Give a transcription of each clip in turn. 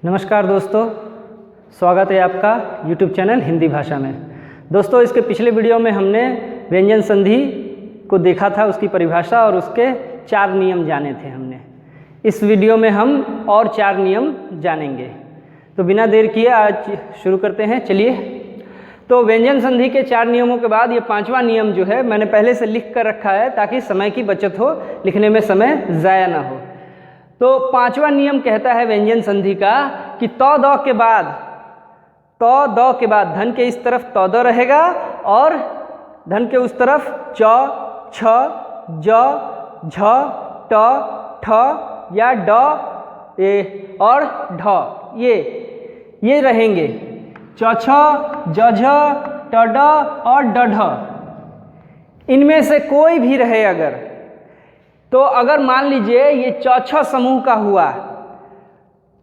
नमस्कार दोस्तों, स्वागत है आपका YouTube चैनल हिंदी भाषा में। दोस्तों, इसके पिछले वीडियो में हमने व्यंजन संधि को देखा था, उसकी परिभाषा और उसके 4 नियम जाने थे हमने। इस वीडियो में हम और 4 नियम जानेंगे। तो बिना देर किए आज शुरू करते हैं। चलिए, तो व्यंजन संधि के 4 नियमों के बाद ये 5वां नियम जो है मैंने पहले से लिख कर रखा है ताकि समय की बचत हो, लिखने में समय ज़ाया ना हो। तो 5वां नियम कहता है व्यंजन संधि का कि त द के बाद धन के इस तरफ त द रहेगा और धन के उस तरफ च, छ, ज, झ, ट, ठ या ड और ढ ये रहेंगे। च, छ, ज, झ, ट, ड और ड, ढ। इनमें से कोई भी रहे तो अगर मान लीजिए ये चौथा समूह का हुआ,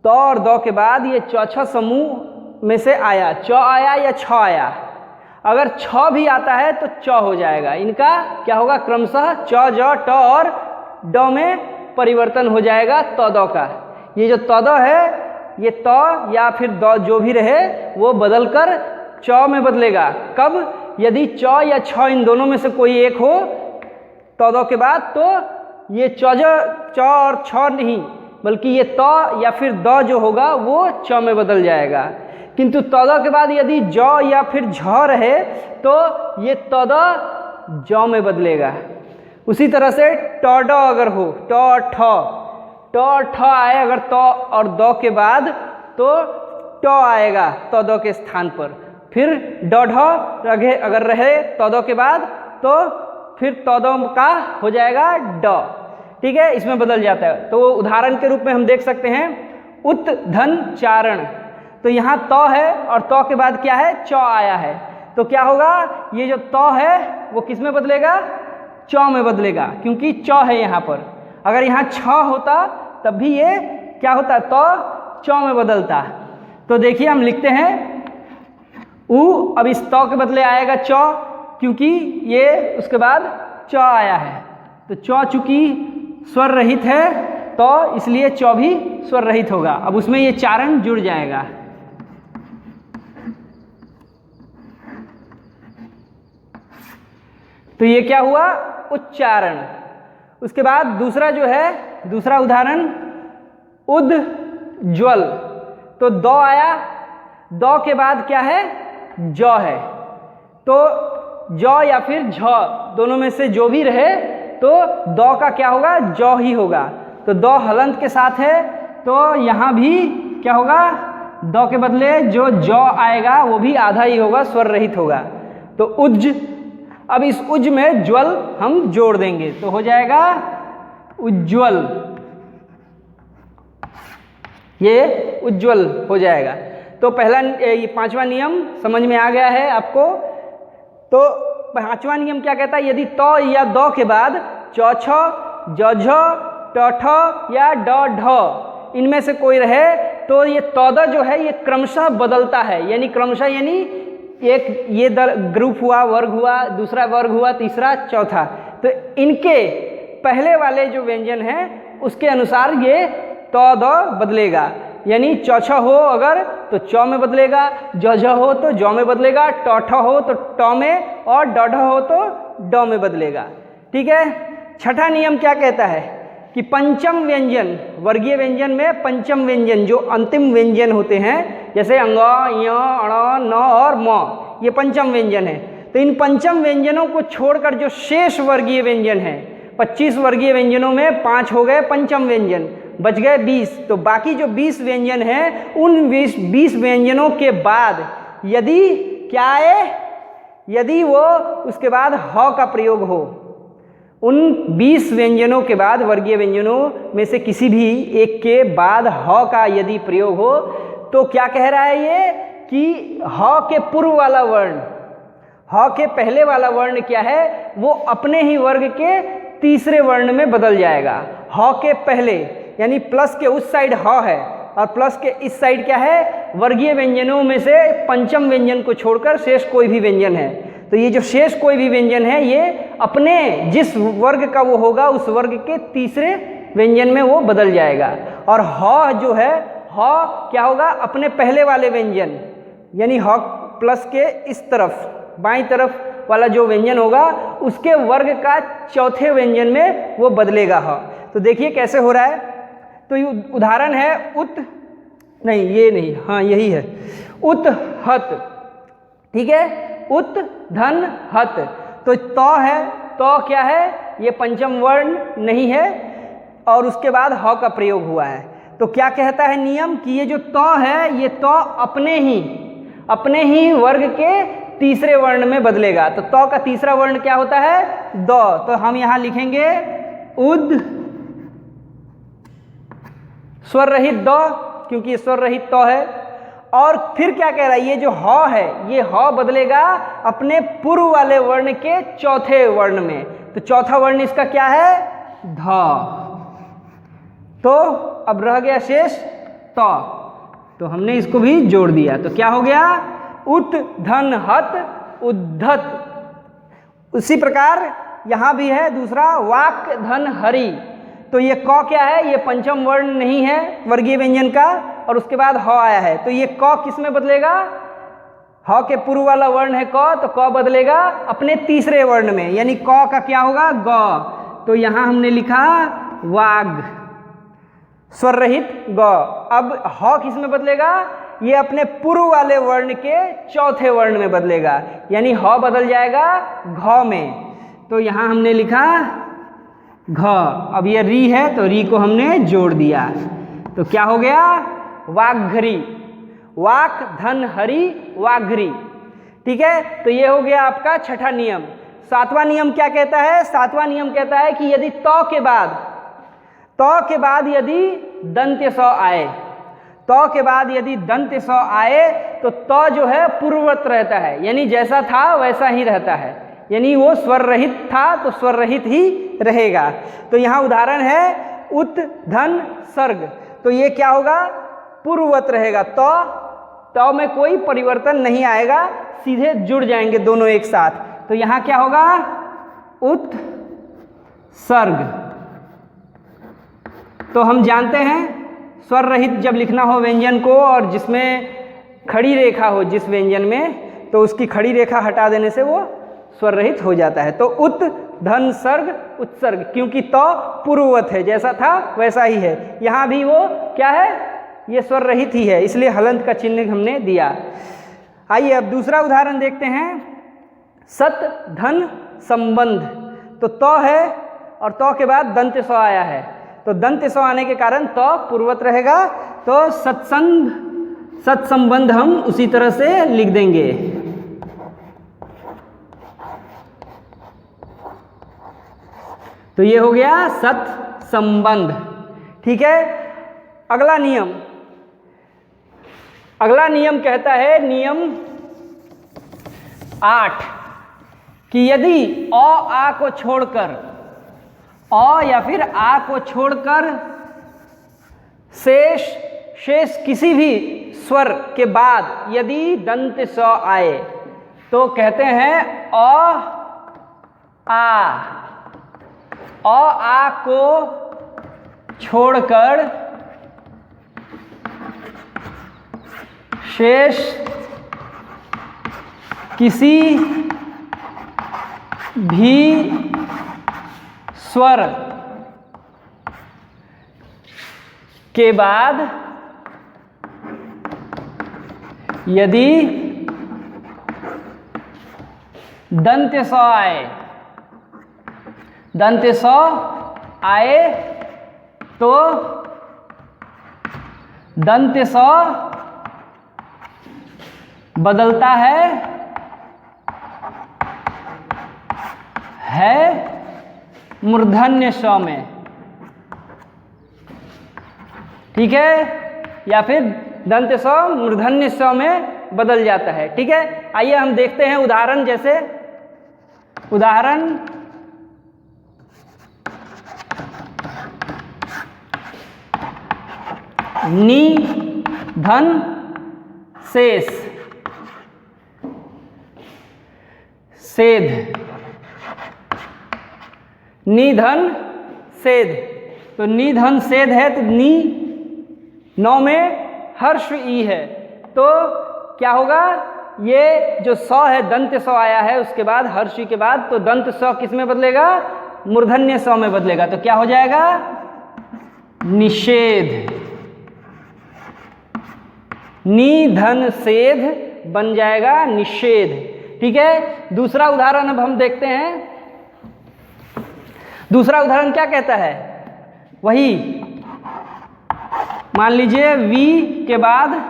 त और द के बाद ये चौथा समूह में से आया, च आया या छ आया। अगर छ भी आता है तो च हो जाएगा। इनका क्या होगा, क्रमशः च, ज, ट और ड में परिवर्तन हो जाएगा त द का। ये जो त द है ये त या फिर द जो भी रहे वो बदलकर च में बदलेगा। कब? यदि च या छ इन दोनों में से कोई एक हो त द के बाद, तो ये च और छ नहीं बल्कि ये त या फिर द जो होगा वो च में बदल जाएगा। किंतु त द के बाद यदि ज या फिर झ रहे तो ये त द ज में बदलेगा। उसी तरह से ट ड अगर हो, ट और ठ आए अगर त और द के बाद, तो ट आएगा त द के स्थान पर। फिर ड ढ अगर रहे त द के बाद, तो फिर त द का हो जाएगा ड। ठीक है, इसमें बदल जाता है। तो उदाहरण के रूप में हम देख सकते हैं उत धन चारण। तो यहाँ त है और त के बाद क्या है, च आया है। तो क्या होगा, ये जो त है वो किस में बदलेगा, च में बदलेगा, क्योंकि च है यहाँ पर। अगर यहाँ छ होता तब भी ये क्या होता, त च में बदलता। तो देखिए हम लिखते हैं उ, अब इस त के बदले आएगा च, क्योंकि ये उसके बाद च आया है। तो च चूंकि स्वर रहित है तो इसलिए च भी स्वर रहित होगा। अब उसमें ये चारण जुड़ जाएगा। तो ये क्या हुआ, उच्चारण। उसके बाद दूसरा जो है, दूसरा उदाहरण उज्ज्वल। तो द आया, द के बाद क्या है, ज है। तो ज या फिर झ दोनों में से जो भी रहे तो द का क्या होगा, ज ही होगा। तो द हलंत के साथ है तो यहाँ भी क्या होगा, द के बदले जो ज आएगा वो भी आधा ही होगा, स्वर रहित होगा। तो उज्ज। अब इस उज्ज में ज्वल हम जोड़ देंगे तो हो जाएगा उज्ज्वल। ये उज्ज्वल हो जाएगा। तो पहला ये 5वां नियम समझ में आ गया है आपको। तो 5वां नियम क्या कहता है, यदि त या द के बाद च, छ, ज, झ, ट, ठ या ड, ढ इनमें से कोई रहे तो ये त द जो है ये क्रमशः बदलता है। यानी क्रमशः यानी एक ये ग्रुप हुआ, वर्ग हुआ, दूसरा वर्ग हुआ, तीसरा, चौथा। तो इनके पहले वाले जो व्यंजन हैं उसके अनुसार ये त द बदलेगा। यानी च, छ हो अगर तो च में बदलेगा, ज, झ हो तो ज में बदलेगा, ट, ठ हो तो ट में और ड, ढ हो तो ड में बदलेगा। ठीक है। 6ठा नियम क्या कहता है कि पंचम व्यंजन, वर्गीय व्यंजन में पंचम व्यंजन जो अंतिम व्यंजन होते हैं, जैसे अंग, य, अण, न और म, ये पंचम व्यंजन है। तो इन पंचम व्यंजनों को छोड़कर जो शेष वर्गीय व्यंजन है, 25 वर्गीय व्यंजनों में 5 हो गए पंचम व्यंजन, बच गए 20। तो बाकी जो 20 व्यंजन हैं उन 20 व्यंजनों के बाद यदि क्या आए, यदि वो उसके बाद ह का प्रयोग हो, उन 20 व्यंजनों के बाद वर्गीय व्यंजनों में से किसी भी एक के बाद ह का यदि प्रयोग हो, तो क्या कह रहा है ये कि ह के पूर्व वाला वर्ण, ह के पहले वाला वर्ण क्या है, वो अपने ही वर्ग के तीसरे वर्ण में बदल जाएगा। ह के पहले यानी प्लस के उस साइड ह है और प्लस के इस साइड क्या है, वर्गीय व्यंजनों में से पंचम व्यंजन को छोड़कर शेष कोई भी व्यंजन है। तो ये जो शेष कोई भी व्यंजन है ये अपने जिस वर्ग का वो होगा उस वर्ग के तीसरे व्यंजन में वो बदल जाएगा। और ह जो है, ह क्या होगा, अपने पहले वाले व्यंजन यानी ह प्लस के इस तरफ बाईं तरफ वाला जो व्यंजन होगा उसके वर्ग का चौथे व्यंजन में वो बदलेगा ह। तो देखिए कैसे हो रहा है। तो ये उदाहरण है नहीं ये नहीं, हाँ यही है, उत हत, ठीक है, उत धन हत। तो त है, त क्या है, ये पंचम वर्ण नहीं है और उसके बाद ह का प्रयोग हुआ है। तो क्या कहता है नियम कि ये जो त है ये त अपने ही वर्ग के तीसरे वर्ण में बदलेगा। तो त का तीसरा वर्ण क्या होता है, द। तो हम यहां लिखेंगे उद स्वर रहित द, क्योंकि ये स्वर रहित त है। और फिर क्या कह रहा है, ये जो ह है ये ह बदलेगा अपने पूर्व वाले वर्ण के चौथे वर्ण में। तो चौथा वर्ण इसका क्या है, ध। तो अब रह गया शेष त, तो हमने इसको भी जोड़ दिया। तो क्या हो गया, उत धन हत उद्धत। उसी प्रकार यहां भी है दूसरा, वाक धन हरि। तो ये क क्या है, ये पंचम वर्ण नहीं है वर्गीय व्यंजन का, और उसके बाद ह आया है। तो ये क किस में बदलेगा, ह के पूर्व वाला वर्ण है क, तो क बदलेगा अपने तीसरे वर्ण में, यानी क का क्या होगा, ग। तो यहां हमने लिखा वाग स्वर रहित ग। अब ह किस में बदलेगा, ये अपने पूर्व वाले वर्ण के चौथे वर्ण में बदलेगा, यानी ह बदल जाएगा घ में। तो यहां हमने लिखा घ। अब ये री है तो री को हमने जोड़ दिया। तो क्या हो गया, वाघरी, वाक धन हरि वाघरी। ठीक है, तो ये हो गया आपका छठा नियम। सातवां नियम क्या कहता है, सातवां नियम कहता है कि यदि त के बाद यदि दंत्य स आए, त के बाद यदि दंत्य स आए तो त जो है पूर्ववत रहता है, यानी जैसा था वैसा ही रहता है, यानी वो स्वर रहित था तो स्वर रहित ही रहेगा। तो यहाँ उदाहरण है उत धन सर्ग। तो ये क्या होगा, पूर्ववत रहेगा, त में कोई परिवर्तन नहीं आएगा, सीधे जुड़ जाएंगे दोनों एक साथ। तो यहाँ क्या होगा, उत सर्ग। तो हम जानते हैं स्वर रहित जब लिखना हो व्यंजन को और जिसमें खड़ी रेखा हो जिस व्यंजन में, तो उसकी खड़ी रेखा हटा देने से वो स्वर रहित हो जाता है। तो उत धन सर्ग उत्सर्ग, क्योंकि त पूर्ववत है, जैसा था वैसा ही है। यहाँ भी वो क्या है, ये स्वर रहित ही है, इसलिए हलंत का चिन्ह हमने दिया। आइए अब दूसरा उदाहरण देखते हैं, सत धन संबंध। तो त है और त के बाद दंत्य स आया है, तो दंत्य स आने के कारण त पूर्ववत रहेगा। तो सत्संबंध हम उसी तरह से लिख देंगे। तो ये हो गया सत संबंध। ठीक है, अगला नियम कहता है, नियम 8, कि यदि अ आ को छोड़कर, अ या फिर आ को छोड़कर शेष किसी भी स्वर के बाद यदि दंत्य स आए तो कहते हैं अ आ को छोड़कर शेष किसी भी स्वर के बाद यदि दंत्य स आए तो दंत्य स बदलता है मूर्धन्य स में। ठीक है, या फिर दंत्य स मूर्धन्य स में बदल जाता है। ठीक है, आइए हम देखते हैं उदाहरण। जैसे उदाहरण, नी धन शेष सेध, निधन सेध। तो निधन सेध है तो नी 9 में हर्ष ई है, तो क्या होगा, ये जो स है दंत स आया है, उसके बाद हर्ष ई के बाद, तो दंत स किस में बदलेगा, मूर्धन्य स में बदलेगा, तो क्या हो जाएगा, निषेध। निधन सेध बन जाएगा निषेध। ठीक है, दूसरा उदाहरण अब हम देखते हैं। दूसरा उदाहरण क्या कहता है, वही मान लीजिए वी के बाद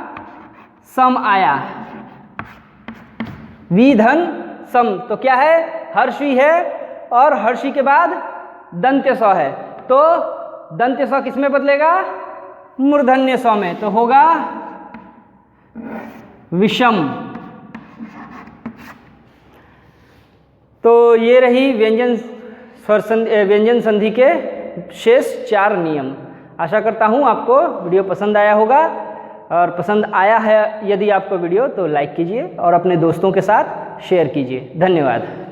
सम आया, वी धन सम, तो क्या है, हर्षी है और हर्षी के बाद दंत्य स है, तो दंत्य स किस में बदलेगा, मूर्धन्य स में, तो होगा विषम। तो ये रही व्यंजन संधि के शेष 4 नियम। आशा करता हूँ आपको वीडियो पसंद आया होगा, और पसंद आया है यदि आपको वीडियो तो लाइक कीजिए और अपने दोस्तों के साथ शेयर कीजिए। धन्यवाद।